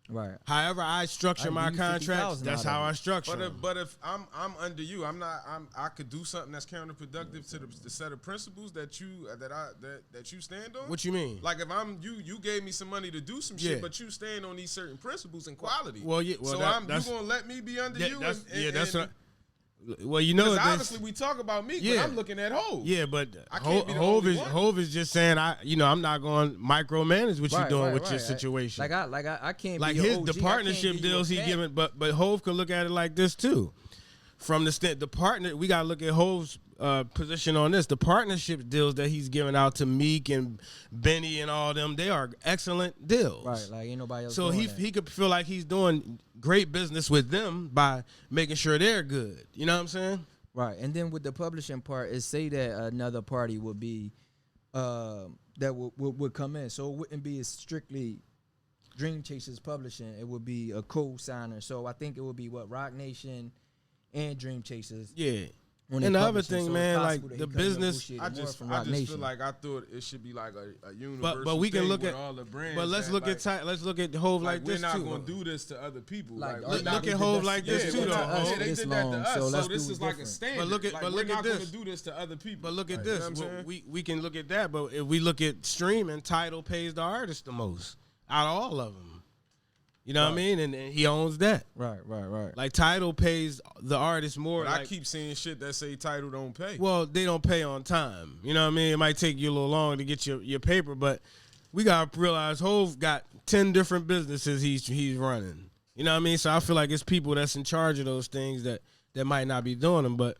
right? However I structure my contracts, that's how I structure. But if I'm under you, I could do something that's counterproductive to the set of principles that you stand on. What you mean? Like if I'm you gave me some money to do some shit, but you stand on these certain principles and quality. Well, yeah. Well, so you gonna let me be under you? That's what. Well, you know, obviously we talk about Meek, but I'm looking at Hov. Yeah, but Hov is just saying I'm not going to micromanage what you're doing with your situation. I can't like be the partnership deals he giving, but Hov could look at it like this too. From the partner, we gotta look at Hov's position on this. The partnership deals that he's giving out to Meek and Benny and all them, they are excellent deals. Right, like ain't nobody else. So doing he could feel like he's doing great business with them by making sure they're good. You know what I'm saying? Right, and then with the publishing part, it say that another party would be that would come in, so it wouldn't be strictly Dream Chasers Publishing. It would be a co-signer. So I think it would be Rock Nation and Dream Chasers. Yeah. And the other thing, man, like the business, I just feel like I thought it should be like a universal. But we can look at all the brands. But let's look at Hove like this too. We're not gonna do this to other people. Like look at Hove like this too, though. Yeah, they did that to us. So this is like a standard. But look at we're not gonna do this to other people. But look at this. We can look at that. But if we look at streaming, Tidal pays the artist the most out of all of them. You know what I mean? And he owns that. Right. Like Tidal pays the artist more. But I keep seeing shit that say Tidal don't pay. Well, they don't pay on time. You know what I mean? It might take you a little longer to get your paper, but we gotta realize Hove got 10 different businesses he's running. You know what I mean? So I feel like it's people that's in charge of those things that might not be doing them, but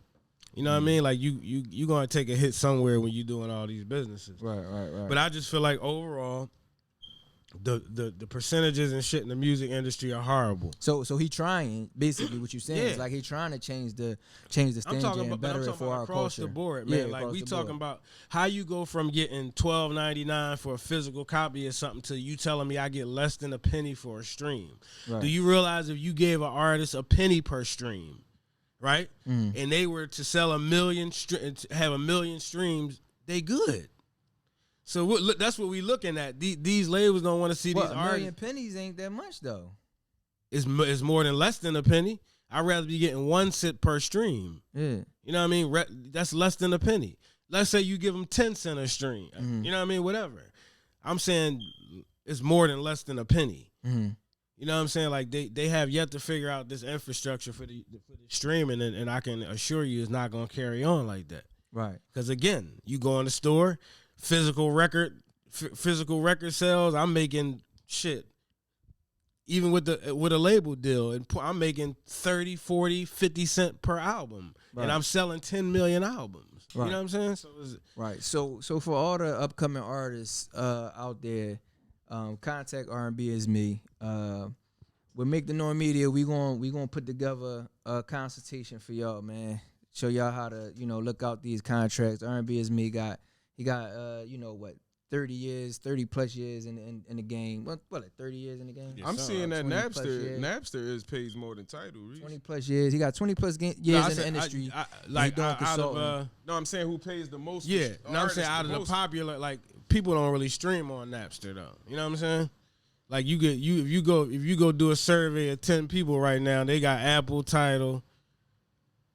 you know what I mean? Like you gonna take a hit somewhere when you doing all these businesses. Right. But I just feel like overall, the percentages and shit in the music industry are horrible. So he trying, basically what you saying is like he trying to change the standard and better it for our across culture. The board, man. Yeah, like we talking about how you go from getting $12.99 for a physical copy of something to you telling me I get less than a penny for a stream. Right. Do you realize if you gave an artist a penny per stream, right? And they were to sell have 1 million streams, they good. So that's what we looking at. These labels don't want to see these artists. 1 million pennies ain't that much though. It's more than less than a penny. I'd rather be getting 1 cent per stream. Yeah. You know what I mean? That's less than a penny. Let's say you give them 10 cents a stream. You know what I mean? Whatever. I'm saying it's more than less than a penny. You know what I'm saying? Like they have yet to figure out this infrastructure for the streaming, and I can assure you it's not going to carry on like that. Right. Because again, you go in the store, physical record sales, I'm making shit. Even with a label deal, and I'm making 30, 40, 50 cents per album, and I'm selling 10 million albums. Right. You know what I'm saying? So for all the upcoming artists out there, contact R&B is me. With Make the Noise Media, we gonna put together a consultation for y'all, man. Show y'all how to look out these contracts. R&B is me He got 30 plus years in the game. What like 30 years in the game? I'm seeing that Napster pays more than Tidal. 20 plus years. He got 20 plus years in the industry. No, I'm saying who pays the most. Yeah, no, I'm saying out of the popular, like people don't really stream on Napster though. You know what I'm saying? Like if you go do a survey of 10 people right now, they got Apple, Tidal,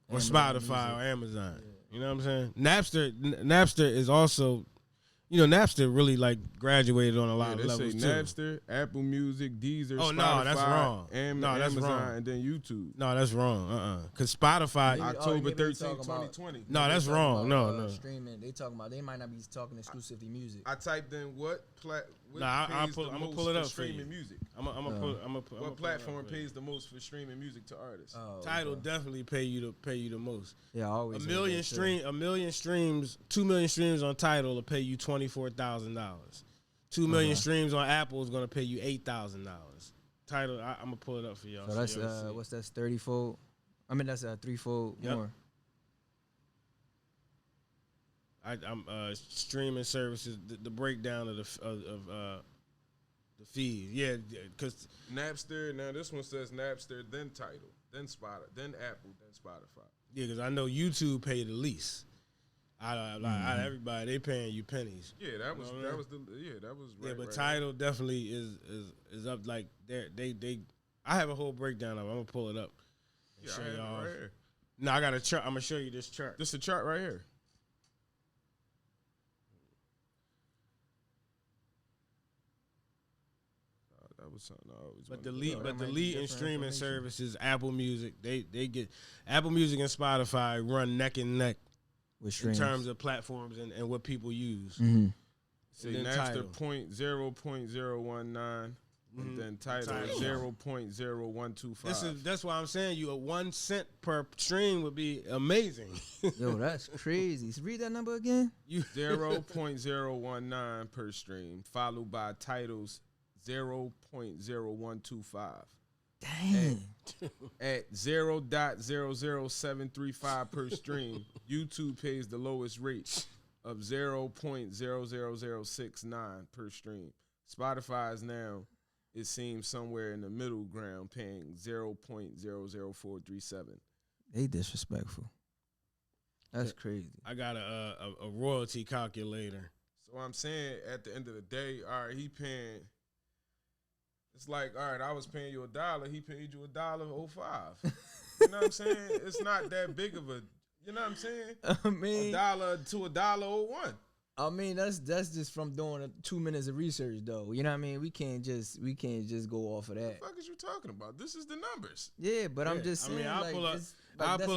or Spotify or Amazon. Yeah. You know what I'm saying? Napster is also, Napster really like graduated on a lot of levels too. Napster, Apple Music, Deezer, Spotify, no, that's wrong. Amazon, wrong. And then YouTube. No, that's wrong. Because Spotify, October 13, 2020. No, that's wrong. No. Streaming, they might not be talking exclusively music. I typed in what I'm gonna pull it up for streaming music. What platform pays the most for streaming music to artists? Tidal definitely pay you the most. Yeah, always. 2 million streams on Tidal will pay you $24,000. 2 million streams on Apple is gonna pay you $8,000. Tidal, I'm gonna pull it up for y'all. So that's what's that 30-fold? I mean that's a 3-fold more. I'm streaming services. The breakdown of the fees. Yeah, because Napster. Now this one says Napster, then Tidal, then Spotify, then Apple, then Spotify. Yeah, because I know YouTube paid the least. Out of everybody, they paying you pennies. Yeah, that was right. Yeah, but Tidal definitely is up. Like they. I have a whole breakdown of it. I'm gonna pull it up. And show y'all. Right here. No, I got a chart. I'm gonna show you this chart. This is a chart right here. But the lead in streaming services, Apple Music, they get Apple Music and Spotify run neck and neck in terms of platforms and what people use. See, Napster 0.019, And then title is 0.0125. That's why I'm saying you a 1 cent per stream would be amazing. Yo, that's crazy. Read that number again. 0.019 per stream, followed by titles 0.0125. Dang. At 0.00735 per stream, YouTube pays the lowest rate of 0.00069 per stream. Spotify is now, it seems, somewhere in the middle ground, paying 0.00437. They disrespectful. That's crazy. I got a royalty calculator. So I'm saying, at the end of the day, all right, he paying. It's like, all right, I was paying you $1, he paid you $1.05. You know what I'm saying? It's not that big of a, you know what I'm saying? I mean, $1 to $1.01. I mean, that's just from doing 2 minutes of research, though. You know what I mean? We can't just go off of that. What the fuck is you talking about? This is the numbers. Yeah, but I'm just saying. I'll pull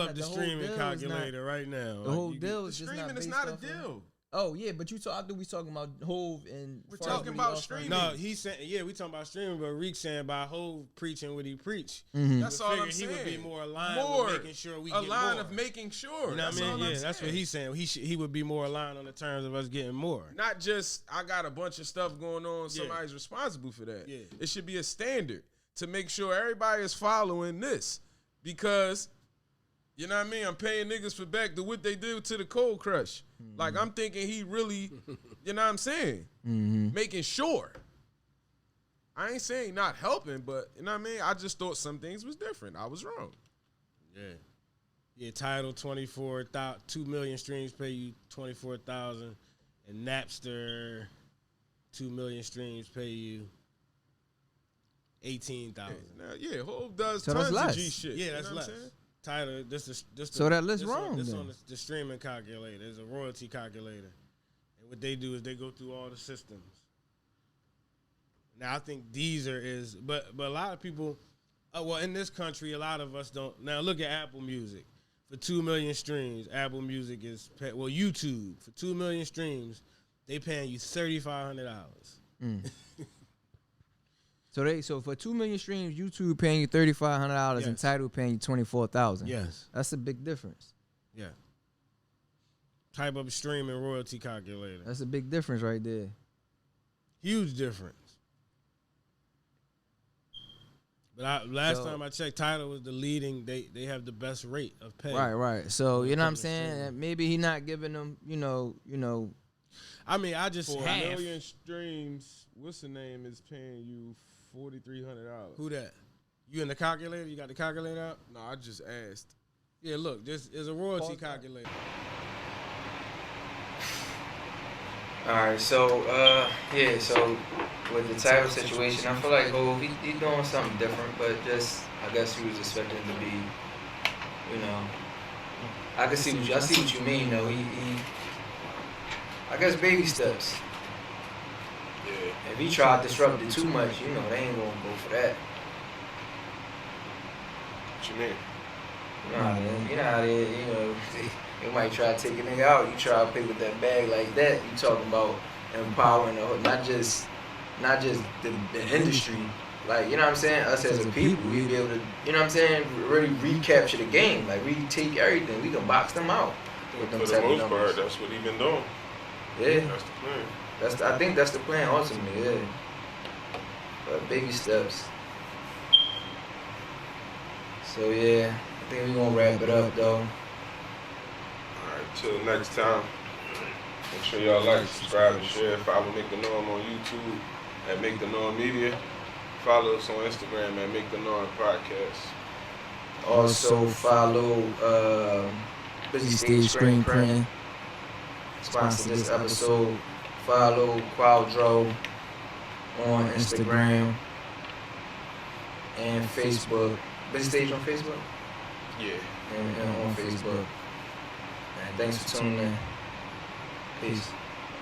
up the streaming calculator right now. The whole deal is just streaming not is based not a off deal. Oh yeah, but I think we talking about Hove and. We're talking about streaming. No, he's saying we talking about streaming, but Reek's saying by Hove preaching what he preach. Mm-hmm. That's all I'm saying. He would be more aligned with making sure we get more. of making sure. You know what I mean? Yeah, that's what he's saying. He would be more aligned on the terms of us getting more. Not just I got a bunch of stuff going on. Somebody's responsible for that. Yeah. It should be a standard to make sure everybody is following this, because. You know what I mean? I'm paying niggas for back to what they do to the Cold Crush. Mm-hmm. Like, I'm thinking he really, you know what I'm saying? Mm-hmm. Making sure. I ain't saying not helping, but, you know what I mean? I just thought some things was different. I was wrong. Yeah. Yeah, Tidal, 24,000, 2 million streams pay you 24,000. And Napster, 2 million streams pay you 18,000. Yeah, Hov does tons of G shit. Yeah, that's less. Tyler, so that list wrong. This on the streaming calculator. It's a royalty calculator, and what they do is they go through all the systems. Now I think Deezer is, but a lot of people, well, in this country, a lot of us don't. Now look at Apple Music. For 2 million streams, Apple Music is YouTube for 2 million streams, they paying you $3,500. So for 2 million streams, YouTube paying you $3,500 and Tidal paying you $24,000. Yes, that's a big difference. Yeah. Type of streaming royalty calculator. That's a big difference right there. Huge difference. But last time I checked, Tidal was the leading. They have the best rate of pay. Right. So you know what I'm saying? Maybe he not giving them. You know. I mean, I just for half. 1 million streams. What's the name is paying you $4,300? Who that? You in the calculator? You got the calculator out? No, I just asked. Yeah, look, this is a royalty calculator. All right, so so with the Tidal situation, I feel like he doing something different, but just I guess he was expecting to be, I see what you mean though. He I guess baby steps. Yeah. If he tried to disrupt it too much, they ain't gonna go for that. What you mean? You know how they might try to take a nigga out. You try to pick with that bag like that. You talking about empowering not just the industry. Like, you know what I'm saying? Us as a people, we be able to, you know what I'm saying, really recapture the game. Like, we take everything. We can box them out. For the most part, that's what he been doing. Yeah. That's the plan. I think that's the plan ultimately, yeah. But baby steps. So, yeah. I think we're going to wrap it up, though. Alright, till next time. Make sure y'all like, subscribe, and share. Follow Make the Norm on YouTube at Make the Norm Media. Follow us on Instagram at Make the Norm Podcast. Also follow Busy Stage Screen Print. Sponsor this episode. Follow Quadro on Instagram and Facebook. Busy Stage on Facebook? Yeah. And on Facebook. And thanks for tuning in. Peace.